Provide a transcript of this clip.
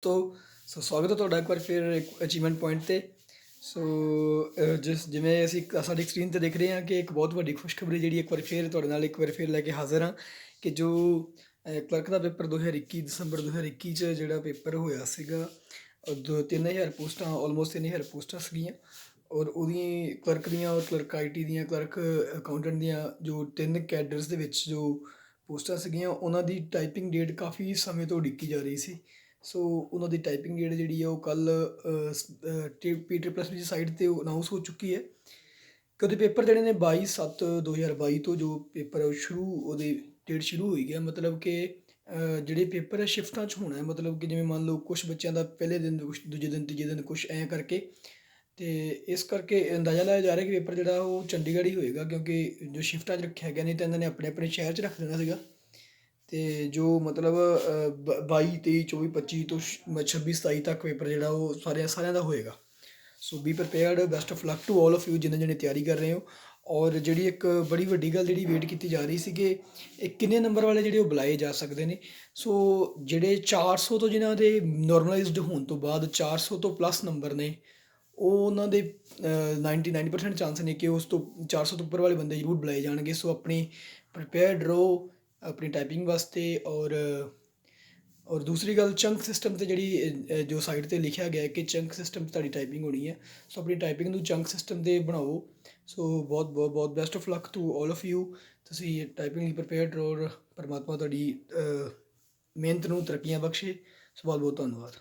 ਦੋਸਤੋ ਸੋ ਸਵਾਗਤ ਹੈ ਤੁਹਾਡਾ ਇੱਕ ਵਾਰ ਫਿਰ ਇੱਕ ਅਚੀਵਮੈਂਟ ਪੁਆਇੰਟ 'ਤੇ। ਸੋ ਜਿਵੇਂ ਅਸੀਂ ਸਾਡੀ ਸਕਰੀਨ 'ਤੇ ਦੇਖ ਰਹੇ ਹਾਂ ਕਿ ਇੱਕ ਬਹੁਤ ਵੱਡੀ ਖੁਸ਼ਖਬਰੀ ਜਿਹੜੀ ਇੱਕ ਵਾਰ ਫਿਰ ਤੁਹਾਡੇ ਨਾਲ ਇੱਕ ਵਾਰ ਫਿਰ ਲੈ ਕੇ ਹਾਜ਼ਰ ਹਾਂ ਕਿ ਜੋ ਕਲਰਕ ਦਾ ਪੇਪਰ 2021 ਦਸੰਬਰ 2021 'ਚ ਜਿਹੜਾ ਪੇਪਰ ਹੋਇਆ ਸੀਗਾ, 3000 ਪੋਸਟਾਂ ਆਲਮੋਸਟ 3000 ਪੋਸਟਾਂ ਸੀਗੀਆਂ ਔਰ ਉਹਦੀਆਂ ਕਲਰਕ ਦੀਆਂ ਔਰ ਕਲਰਕ ਆਈਟੀ ਦੀਆਂ ਕਲਰਕ ਅਕਾਊਂਟੈਂਟ ਦੀਆਂ ਜੋ 3 ਕੈਡਰਸ ਦੇ ਵਿੱਚ ਜੋ ਪੋਸਟਾਂ ਸੀਗੀਆਂ ਉਹਨਾਂ ਦੀ ਟਾਈਪਿੰਗ ਡੇਟ ਕਾਫੀ ਸਮੇਂ ਤੋਂ ਉਡੀਕੀ ਜਾ ਰਹੀ ਸੀ। ਸੋ ਉਹਨਾਂ ਦੀ ਟਾਈਪਿੰਗ ਡੇਟ ਜਿਹੜੀ ਆ ਉਹ ਕੱਲ੍ਹ PSSB ਦੀ ਸਾਈਟ 'ਤੇ ਅਨਾਊਂਸ ਹੋ ਚੁੱਕੀ ਹੈ ਕਿ ਉਹਦੇ ਪੇਪਰ ਜਿਹੜੇ ਨੇ 22/7/2022 ਤੋਂ ਜੋ ਪੇਪਰ ਹੈ ਉਹ ਉਹਦੀ ਡੇਟ ਸ਼ੁਰੂ ਹੋਈ ਗਿਆ। ਮਤਲਬ ਕਿ ਜਿਹੜੇ ਪੇਪਰ ਹੈ ਸ਼ਿਫਟਾਂ 'ਚ ਹੋਣਾ ਹੈ, ਮਤਲਬ ਕਿ ਜਿਵੇਂ ਮੰਨ ਲਓ ਕੁਛ ਬੱਚਿਆਂ ਦਾ ਪਹਿਲੇ ਦਿਨ, ਕੁਛ ਦੂਜੇ ਦਿਨ, ਤੀਜੇ ਦਿਨ, ਕੁਛ ਐਂ ਕਰਕੇ। ਅਤੇ ਇਸ ਕਰਕੇ ਅੰਦਾਜ਼ਾ ਲਾਇਆ ਜਾ ਰਿਹਾ ਕਿ ਪੇਪਰ ਜਿਹੜਾ ਉਹ ਚੰਡੀਗੜ੍ਹ ਹੀ ਹੋਏਗਾ, ਕਿਉਂਕਿ ਜੋ ਸ਼ਿਫਟਾਂ 'ਚ ਰੱਖਿਆ ਗਿਆ, ਨਹੀਂ ਤਾਂ ਇਹਨਾਂ ਨੇ ਆਪਣੇ ਆਪਣੇ ਸ਼ਹਿਰ 'ਚ ਰੱਖ ਦੇਣਾ ਸੀਗਾ। ਅਤੇ ਜੋ ਮਤਲਬ 22 23 24 25 ਤੋਂ 26 27 ਤੱਕ ਪੇਪਰ ਜਿਹੜਾ ਉਹ ਸਾਰਿਆਂ ਦਾ ਹੋਏਗਾ। So be prepared, best of luck to all of you ਜਿਹਨੇ ਤਿਆਰੀ ਕਰ ਰਹੇ ਹੋ। ਔਰ ਜਿਹੜੀ ਇੱਕ ਬੜੀ ਵੱਡੀ ਗੱਲ ਜਿਹੜੀ ਵੇਟ ਕੀਤੀ ਜਾ ਰਹੀ ਸੀ ਕਿ ਇਹ ਕਿੰਨੇ ਨੰਬਰ ਵਾਲੇ ਜਿਹੜੇ ਉਹ ਬੁਲਾਏ ਜਾ ਸਕਦੇ ਨੇ। ਸੋ ਜਿਹੜੇ 400 ਤੋਂ ਜਿਨ੍ਹਾਂ ਦੇ ਨੋਰਮਲਾਈਜ਼ਡ ਹੋਣ ਤੋਂ ਬਾਅਦ 400 ਤੋਂ ਪਲੱਸ ਨੰਬਰ ਨੇ, ਉਹ ਉਹਨਾਂ ਦੇ 99% ਚਾਂਸ ਨੇ ਕਿ ਉਸ ਤੋਂ 400 ਤੋਂ ਉੱਪਰ ਵਾਲੇ ਬੰਦੇ ਜ਼ਰੂਰ ਬੁਲਾਏ ਜਾਣਗੇ। ਸੋ ਆਪਣੀ ਪ੍ਰੀਪੇਅਰਡ ਰਹੋ ਆਪਣੀ ਟਾਈਪਿੰਗ ਵਾਸਤੇ। ਔਰ ਦੂਸਰੀ ਗੱਲ, ਚੰਕ ਸਿਸਟਮ 'ਤੇ ਜਿਹੜੀ ਜੋ ਸਾਈਟ 'ਤੇ ਲਿਖਿਆ ਗਿਆ ਕਿ ਚੰਕ ਸਿਸਟਮ 'ਤੇ ਤੁਹਾਡੀ ਟਾਈਪਿੰਗ ਹੋਣੀ ਹੈ। ਸੋ ਆਪਣੀ ਟਾਈਪਿੰਗ ਨੂੰ ਚੰਕ ਸਿਸਟਮ 'ਤੇ ਬਣਾਓ। ਸੋ ਬਹੁਤ ਬਹੁਤ ਬਹੁਤ best of luck to all of you. ਤੁਸੀਂ ਟਾਈਪਿੰਗ ਲਈ ਪ੍ਰੀਪੇਅਰਡ ਰਹੋ ਔਰ ਪਰਮਾਤਮਾ ਤੁਹਾਡੀ ਮਿਹਨਤ ਨੂੰ ਤਰੱਕੀਆਂ ਬਖਸ਼ੇ। ਸੋ ਬਹੁਤ ਬਹੁਤ ਧੰਨਵਾਦ।